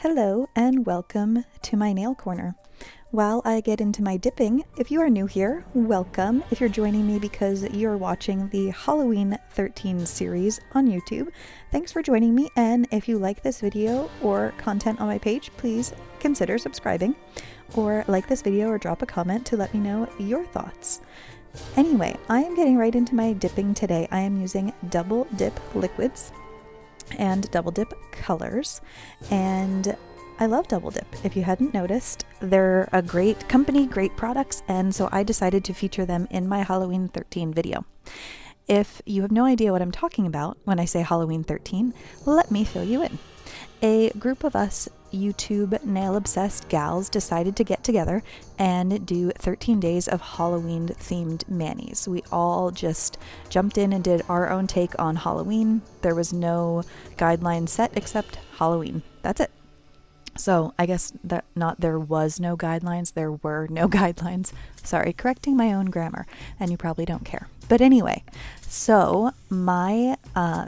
Hello and welcome to my nail corner. While I get into my dipping, if you are new here, welcome. If you're joining me because you're watching the Halloween 13 series on YouTube, thanks for joining me. And if you like this video or content on my page, please consider subscribing or like this video or drop a comment to let me know your thoughts. Anyway, I am getting right into my dipping today. I am using double dip liquids and double dip colors, and I love double dip. If you hadn't noticed, they're a great company, great products, and so I decided to feature them in my Halloween 13 video. If you have no idea what I'm talking about when I say Halloween 13, let me fill you in. A group of us YouTube nail obsessed gals decided to get together and do 13 days of Halloween themed manis. We all just jumped in and did our own take on Halloween. There was no guideline set except Halloween. That's it. So I guess that there was no guidelines, there were no guidelines. Sorry, correcting my own grammar, and you probably don't care. But anyway, so my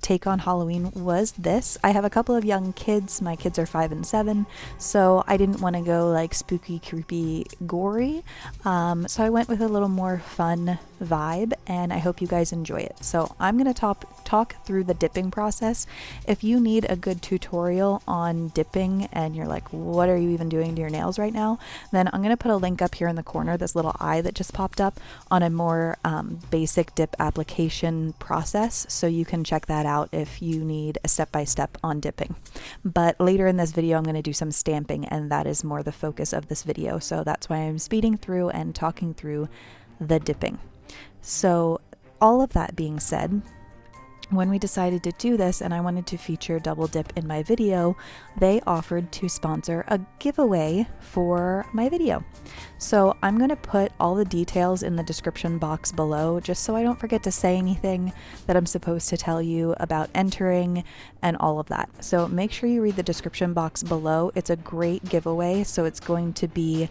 take on Halloween was this. I have a couple of young kids. My kids are 5 and 7, so I didn't want to go like spooky, creepy, gory. So I went with a little more fun vibe, and I hope you guys enjoy it. So I'm going to talk through the dipping process. If you need a good tutorial on dipping and you're like, what are you even doing to your nails right now? Then I'm going to put a link up here in the corner, this little eye that just popped up, on a more basic dip application process, so you can check that out if you need a step-by-step on dipping. But later in this video I'm going to do some stamping, and that is more the focus of this video, so that's why I'm speeding through and talking through the dipping. So all of that being said, when we decided to do this and I wanted to feature double dip in my video, they offered to sponsor a giveaway for my video. So I'm going to put all the details in the description box below, just so I don't forget to say anything that I'm supposed to tell you about entering and all of that. So make sure you read the description box below. It's a great giveaway. So it's going to be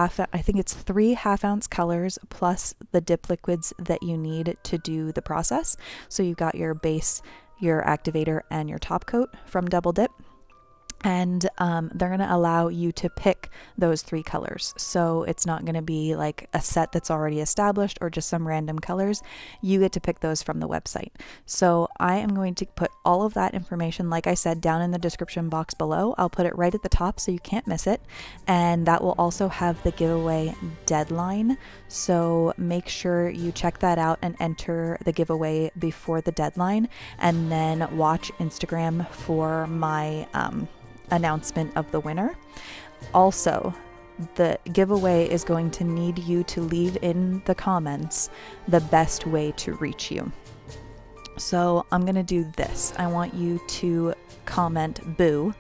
I think it's 3 half-ounce colors plus the dip liquids that you need to do the process. So you've got your base, your activator, and your top coat from Double Dip. And they're going to allow you to pick those 3 colors. So it's not going to be like a set that's already established or just some random colors. You get to pick those from the website. So I am going to put all of that information, like I said, down in the description box below. I'll put it right at the top so you can't miss it. And that will also have the giveaway deadline. So make sure you check that out and enter the giveaway before the deadline. And then watch Instagram for my announcement of the winner. Also, the giveaway is going to need you to leave in the comments the best way to reach you. So I'm going to do this. I want you to comment boo,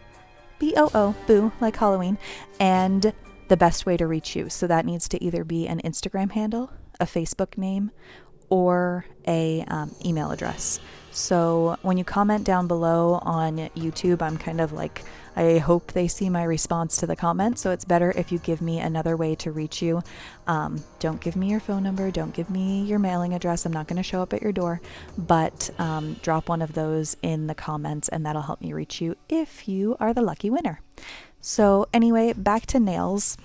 B-O-O, boo, like Halloween, and the best way to reach you. So that needs to either be an Instagram handle, a Facebook name, or a email address. So when you comment down below on YouTube, I'm kind of like, I hope they see my response to the comment, so it's better if you give me another way to reach you. Don't give me your phone number, don't give me your mailing address, I'm not going to show up at your door, but drop one of those in the comments and that'll help me reach you if you are the lucky winner. So anyway, back to nails.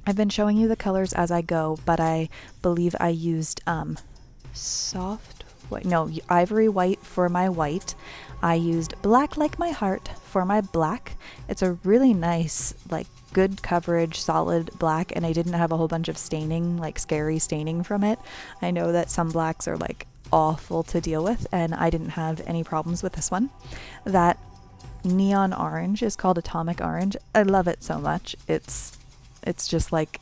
I've been showing you the colors as I go, but I believe I used ivory white for my white. I used black like my heart for my black. It's a really nice, like, good coverage, solid black, and I didn't have a whole bunch of staining, like scary staining from it. I know that some blacks are like awful to deal with, and I didn't have any problems with this one. That neon orange is called Atomic Orange. I love it so much. It's just like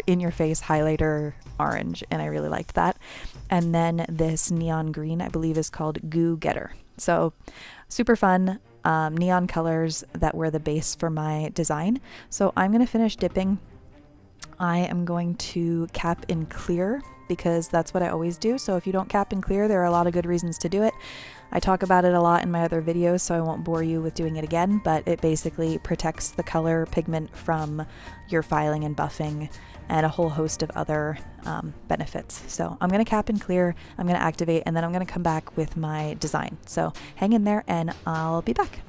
in your face highlighter orange, and I really liked that. And then this neon green, I believe, is called Goo Getter. So super fun neon colors that were the base for my design. So I'm going to finish dipping. I am going to cap in clear because that's what I always do. So if you don't cap in clear, there are a lot of good reasons to do it. I talk about it a lot in my other videos, so I won't bore you with doing it again, but it basically protects the color pigment from your filing and buffing and a whole host of other benefits. So I'm going to cap and clear, I'm going to activate, and then I'm going to come back with my design. So hang in there and I'll be back.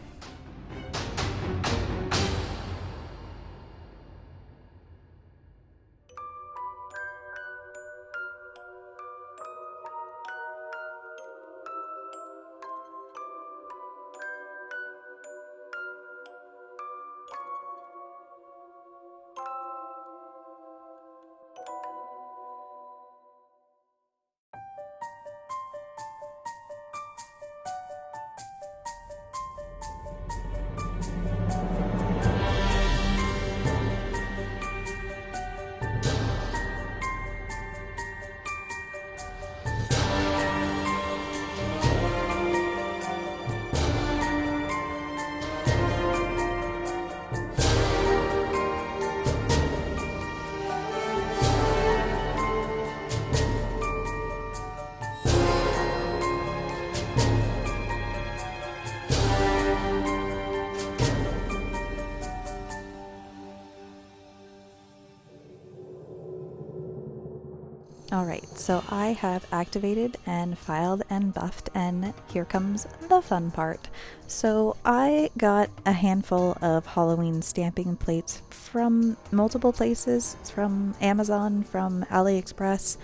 Alright, so I have activated and filed and buffed, and here comes the fun part. So I got a handful of Halloween stamping plates from multiple places, from Amazon, from AliExpress,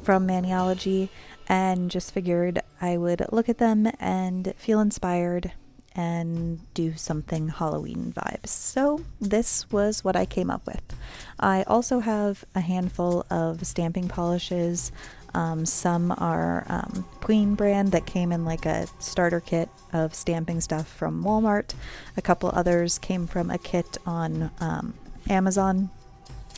from Maniology, and just figured I would look at them and feel inspired and do something Halloween vibes. So this was what I came up with. I also have a handful of stamping polishes. Some are Queen brand that came in like a starter kit of stamping stuff from Walmart. A couple others came from a kit on Amazon.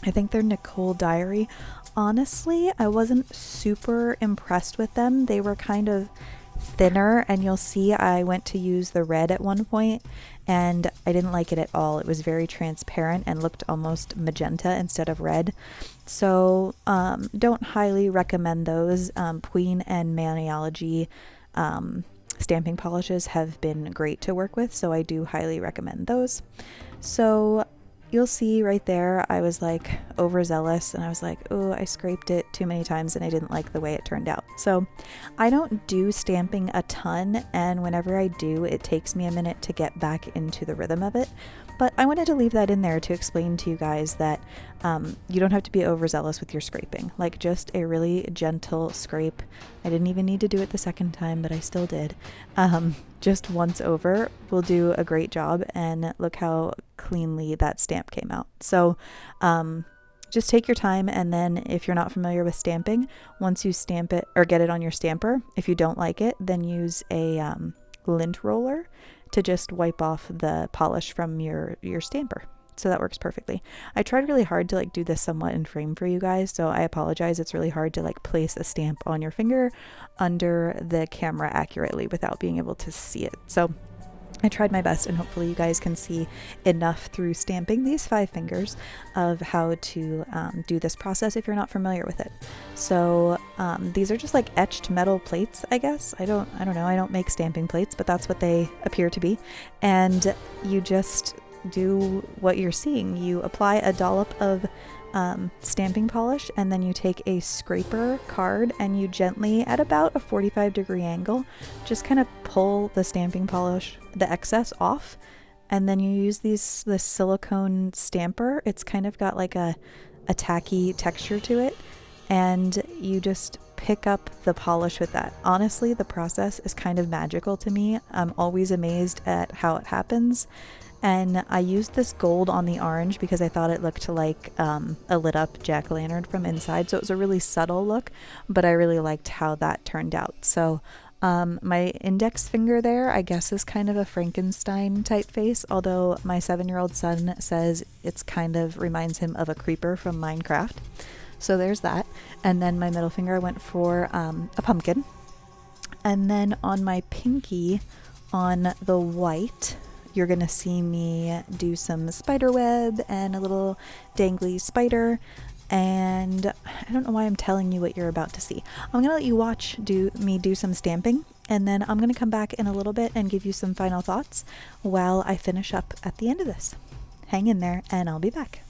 I think they're Nicole Diary. Honestly, I wasn't super impressed with them. They were kind of thinner, and you'll see I went to use the red at one point and I didn't like it at all. It was very transparent and looked almost magenta instead of red. So don't highly recommend those. Queen and Maniology stamping polishes have been great to work with, so I do highly recommend those. So you'll see right there, I was like overzealous and I was like, oh, I scraped it too many times and I didn't like the way it turned out. So I don't do stamping a ton, and whenever I do, it takes me a minute to get back into the rhythm of it. But I wanted to leave that in there to explain to you guys that you don't have to be overzealous with your scraping. Like, just a really gentle scrape. I didn't even need to do it the second time, but I still did. Just once over will do a great job, and look how cleanly that stamp came out. So just take your time, and then if you're not familiar with stamping, once you stamp it or get it on your stamper, if you don't like it, then use a lint roller to just wipe off the polish from your stamper. So that works perfectly. I tried really hard to like do this somewhat in frame for you guys, so I apologize. It's really hard to like place a stamp on your finger under the camera accurately without being able to see it. So I tried my best, and hopefully you guys can see enough through stamping these 5 fingers of how to do this process if you're not familiar with it. So these are just like etched metal plates, I guess. I don't know. I don't make stamping plates, but that's what they appear to be. And you just do what you're seeing. You apply a dollop of stamping polish, and then you take a scraper card and you gently, at about a 45-degree angle, just kind of pull the stamping polish, the excess, off. And then you use this silicone stamper. It's kind of got like a tacky texture to it, and you just pick up the polish with that. Honestly, the process is kind of magical to me. I'm always amazed at how it happens. And I used this gold on the orange because I thought it looked like a lit up jack-o'-lantern from inside. So it was a really subtle look, but I really liked how that turned out. So my index finger there, I guess, is kind of a Frankenstein type face, although my 7-year-old son says it's kind of reminds him of a creeper from Minecraft. So there's that. And then my middle finger, I went for a pumpkin. And then on my pinky, on the white, you're going to see me do some spider web and a little dangly spider. And I don't know why I'm telling you what you're about to see. I'm going to let you watch me do some stamping, and then I'm going to come back in a little bit and give you some final thoughts while I finish up at the end of this. Hang in there and I'll be back.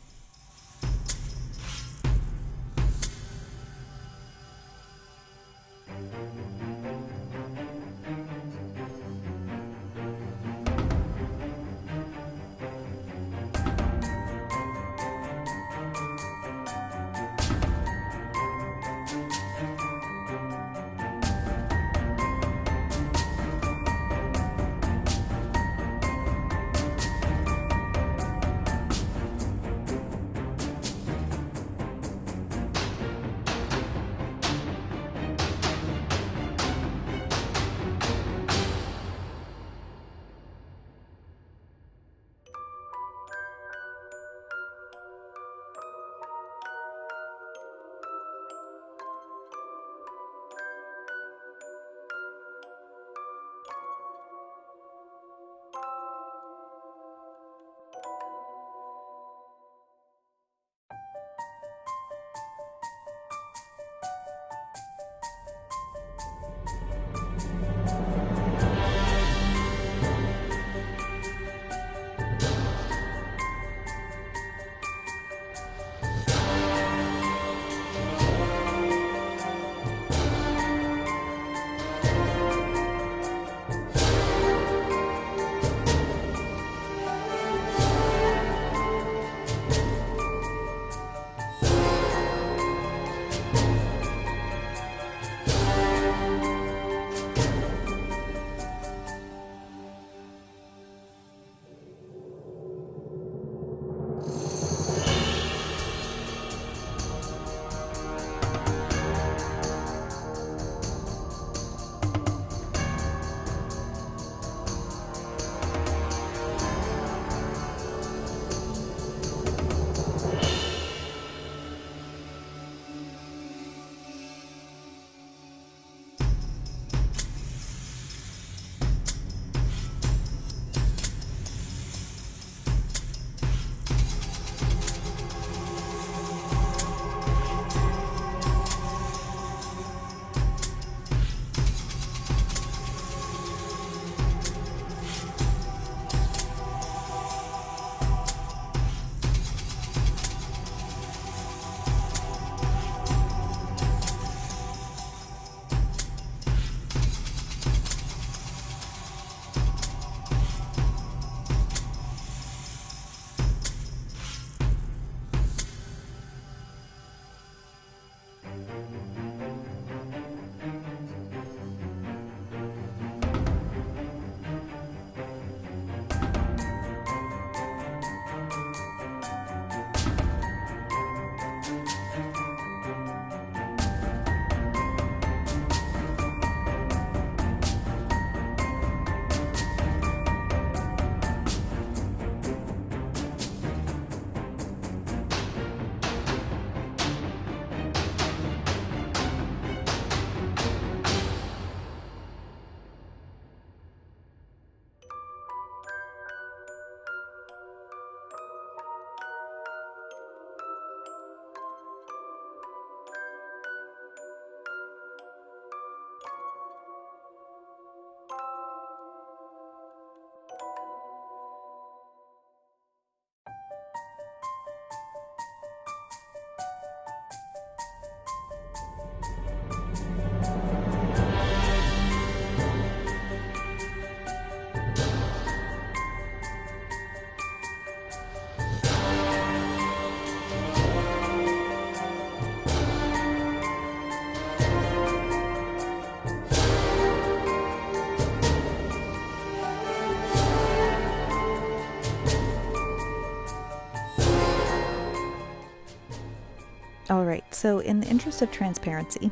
All right, so in the interest of transparency,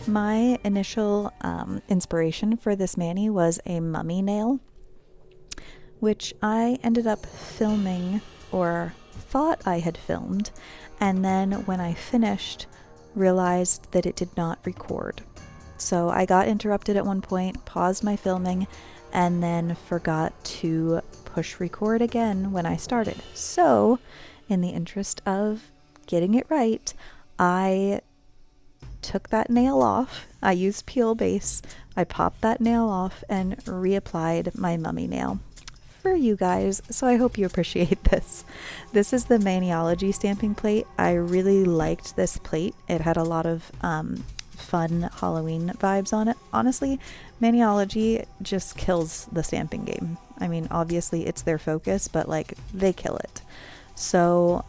my initial inspiration for this mani was a mummy nail, which I ended up filming, or thought I had filmed, and then when I finished, realized that it did not record. So I got interrupted at one point, paused my filming, and then forgot to push record again when I started. So, in the interest of getting it right, I took that nail off. I used peel base. I popped that nail off and reapplied my mummy nail for you guys. So I hope you appreciate this. This is the Maniology stamping plate. I really liked this plate. It had a lot of fun Halloween vibes on it. Honestly, Maniology just kills the stamping game. I mean, obviously it's their focus, but like they kill it. So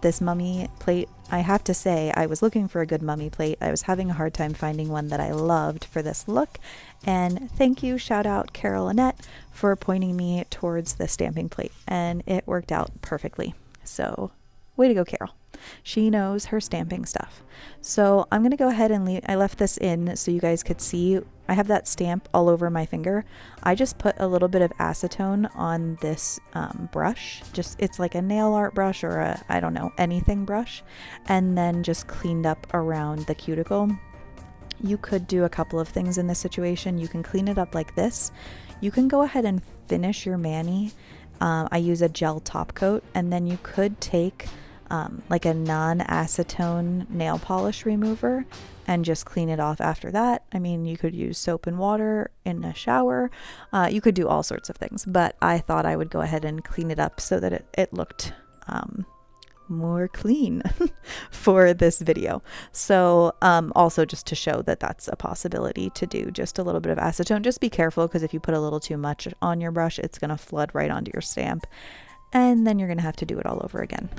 this mummy plate, I have to say, I was looking for a good mummy plate. I was having a hard time finding one that I loved for this look. And thank you, shout out Carole Annette, for pointing me towards the stamping plate. And it worked out perfectly. So way to go, Carole. She knows her stamping stuff. So I'm going to go ahead and leave. I left this in so you guys could see. I have that stamp all over my finger. I just put a little bit of acetone on this brush. It's like a nail art brush or a, I don't know, anything brush. And then just cleaned up around the cuticle. You could do a couple of things in this situation. You can clean it up like this. You can go ahead and finish your mani. I use a gel top coat, and then you could take like a non-acetone nail polish remover and just clean it off after that. I mean, you could use soap and water in a shower. You could do all sorts of things, but I thought I would go ahead and clean it up so that it looked more clean for this video. So also just to show that that's a possibility to do just a little bit of acetone. Just be careful, because if you put a little too much on your brush, it's going to flood right onto your stamp, and then you're going to have to do it all over again.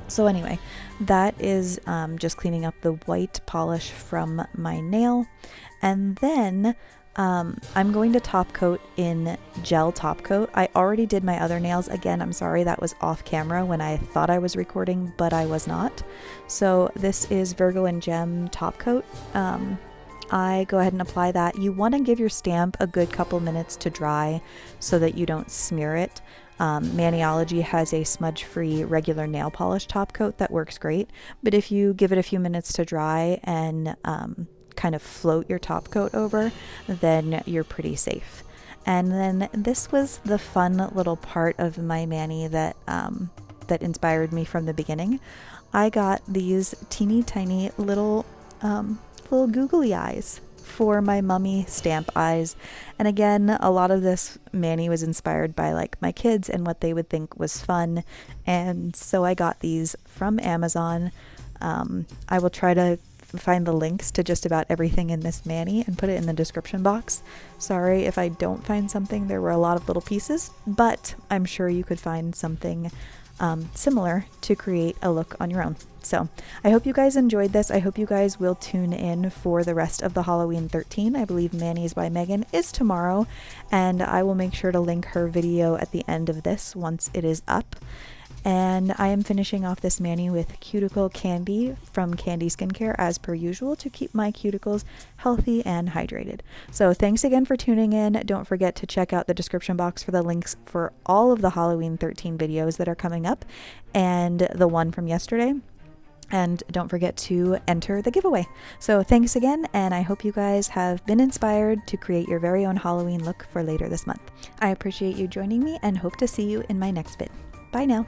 So anyway, that is just cleaning up the white polish from my nail. And then I'm going to top coat in gel top coat. I already did my other nails. Again, I'm sorry that was off camera when I thought I was recording, but I was not. So this is Virgo and Gem top coat. I go ahead and apply that. You want to give your stamp a good couple minutes to dry so that you don't smear it. Maniology has a smudge-free regular nail polish top coat that works great, but if you give it a few minutes to dry and kind of float your top coat over, then you're pretty safe. And then this was the fun little part of my mani that that inspired me from the beginning. I got these teeny tiny little googly eyes for my mummy stamp eyes. And again, a lot of this mani was inspired by like my kids and what they would think was fun. And so I got these from Amazon. I will try to find the links to just about everything in this mani and put it in the description box. Sorry if I don't find something. There were a lot of little pieces, but I'm sure you could find something similar to create a look on your own. So I hope you guys enjoyed this. I hope you guys will tune in for the rest of the Halloween 13. I believe Manis by Megan is tomorrow, and I will make sure to link her video at the end of this once it is up. And I am finishing off this mani with Cuticle Candi from Candi Skincare as per usual to keep my cuticles healthy and hydrated. So thanks again for tuning in. Don't forget to check out the description box for the links for all of the Halloween 13 videos that are coming up and the one from yesterday. And don't forget to enter the giveaway. So thanks again, and I hope you guys have been inspired to create your very own Halloween look for later this month. I appreciate you joining me and hope to see you in my next vid. Bye now.